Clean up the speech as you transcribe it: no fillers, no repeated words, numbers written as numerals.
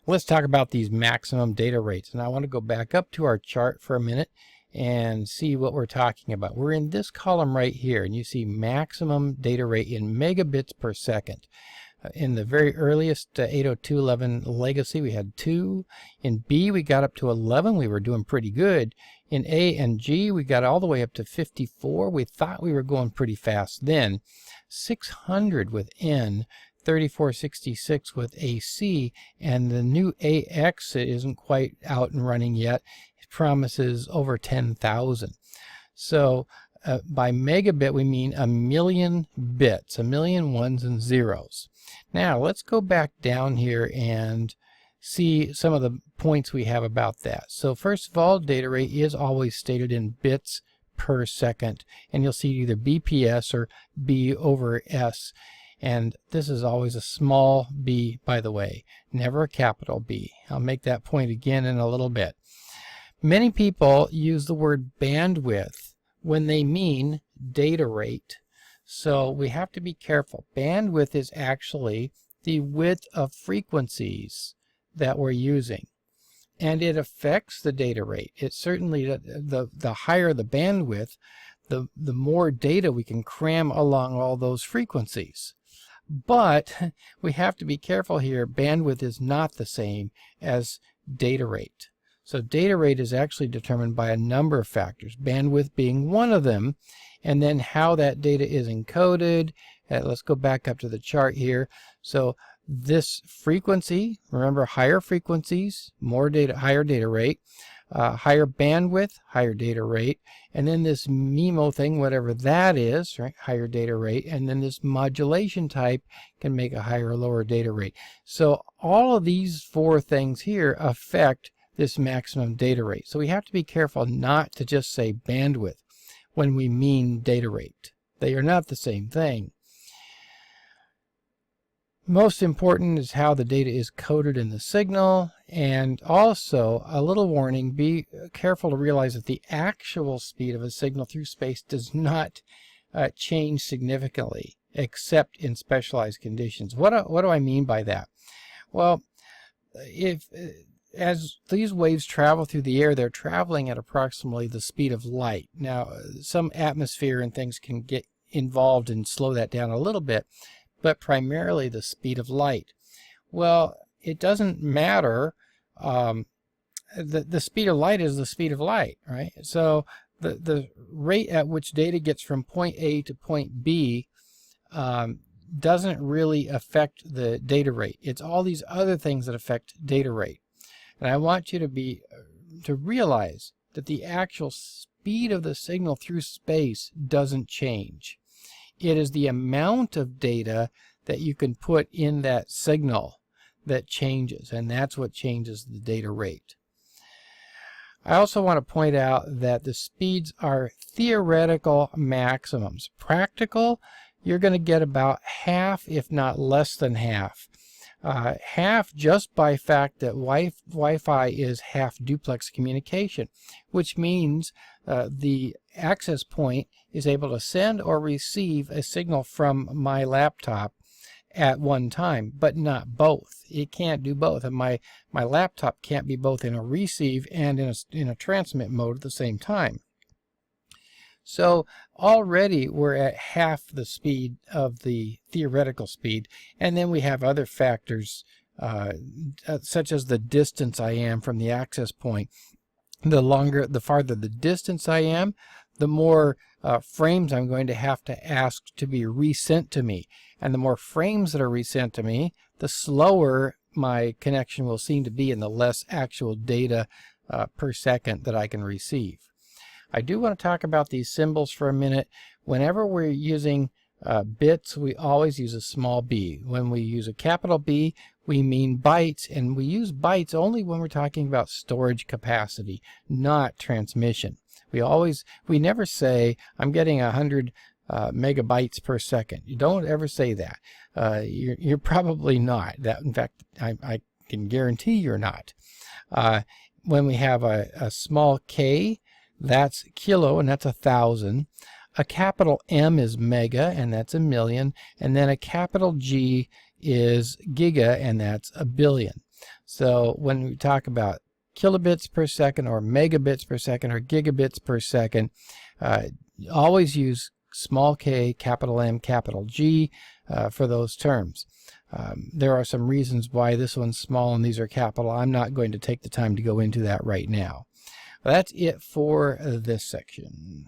Let's talk about these maximum data rates. And I want to go back up to our chart for a minute and see what we're talking about. We're in this column right here, and you see maximum data rate in megabits per second. In the very earliest 802.11 legacy, we had 2. In B, we got up to 11. We were doing pretty good. In A and G, we got all the way up to 54. We thought we were going pretty fast then. 600 with N, 3466 with AC, and the new AX isn't quite out and running yet. It promises over 10,000. So by megabit, we mean a million bits, a million ones and zeros. Now let's go back down here and see some of the points we have about that. So first of all, data rate is always stated in bits per second, and you'll see either BPS or B over S. And this is always a small b, by the way, never a capital B. I'll make that point again in a little bit. Many people use the word bandwidth when they mean data rate. So we have to be careful. Bandwidth is actually the width of frequencies that we're using, and it affects the data rate. It certainly, the higher the bandwidth, the more data we can cram along all those frequencies. But we have to be careful here. Bandwidth is not the same as data rate. So data rate is actually determined by a number of factors, bandwidth being one of them, and then how that data is encoded. Let's go back up to the chart here. So this frequency, remember, higher frequencies, more data, higher data rate, higher bandwidth, higher data rate, and then this MIMO thing, whatever that is, right, higher data rate, and then this modulation type can make a higher or lower data rate. So all of these four things here affect this maximum data rate. So we have to be careful not to just say bandwidth when we mean data rate. They are not the same thing. Most important is how the data is coded in the signal, and also a little warning, be careful to realize that the actual speed of a signal through space does not change significantly except in specialized conditions. What do I mean by that? Well, as these waves travel through the air, they're traveling at approximately the speed of light. Now, some atmosphere and things can get involved and slow that down a little bit, but primarily the speed of light. Well, it doesn't matter. The speed of light is the speed of light, right? So the rate at which data gets from point A to point B doesn't really affect the data rate. It's all these other things that affect data rate. And I want you to realize that the actual speed of the signal through space doesn't change. It is the amount of data that you can put in that signal that changes, and that's what changes the data rate. I also want to point out that the speeds are theoretical maximums. Practical, you're going to get about half, if not less than half. Half just by fact that Wi-Fi is half duplex communication, which means the access point is able to send or receive a signal from my laptop at one time, but not both. It can't do both, and my laptop can't be both in a receive and in a transmit mode at the same time. So already we're at half the speed of the theoretical speed, and then we have other factors such as the distance I am from the access point. The farther the distance I am, the more frames I'm going to have to ask to be resent to me, and the more frames that are resent to me, the slower my connection will seem to be, and the less actual data per second that I can receive. I do want to talk about these symbols for a minute. Whenever we're using bits, we always use a small b. When we use a capital B, we mean bytes, and we use bytes only when we're talking about storage capacity, not transmission. We never say, I'm getting 100 megabytes per second. You don't ever say that. You're probably not. In fact, I can guarantee you're not. When we have a small k, that's kilo, and that's 1,000. A capital M is mega, and that's 1,000,000. And then a capital G is giga, and that's 1 billion. So when we talk about kilobits per second or megabits per second or gigabits per second, always use small k, capital M, capital G for those terms. There are some reasons why this one's small and these are capital. I'm not going to take the time to go into that right now. That's it for this section.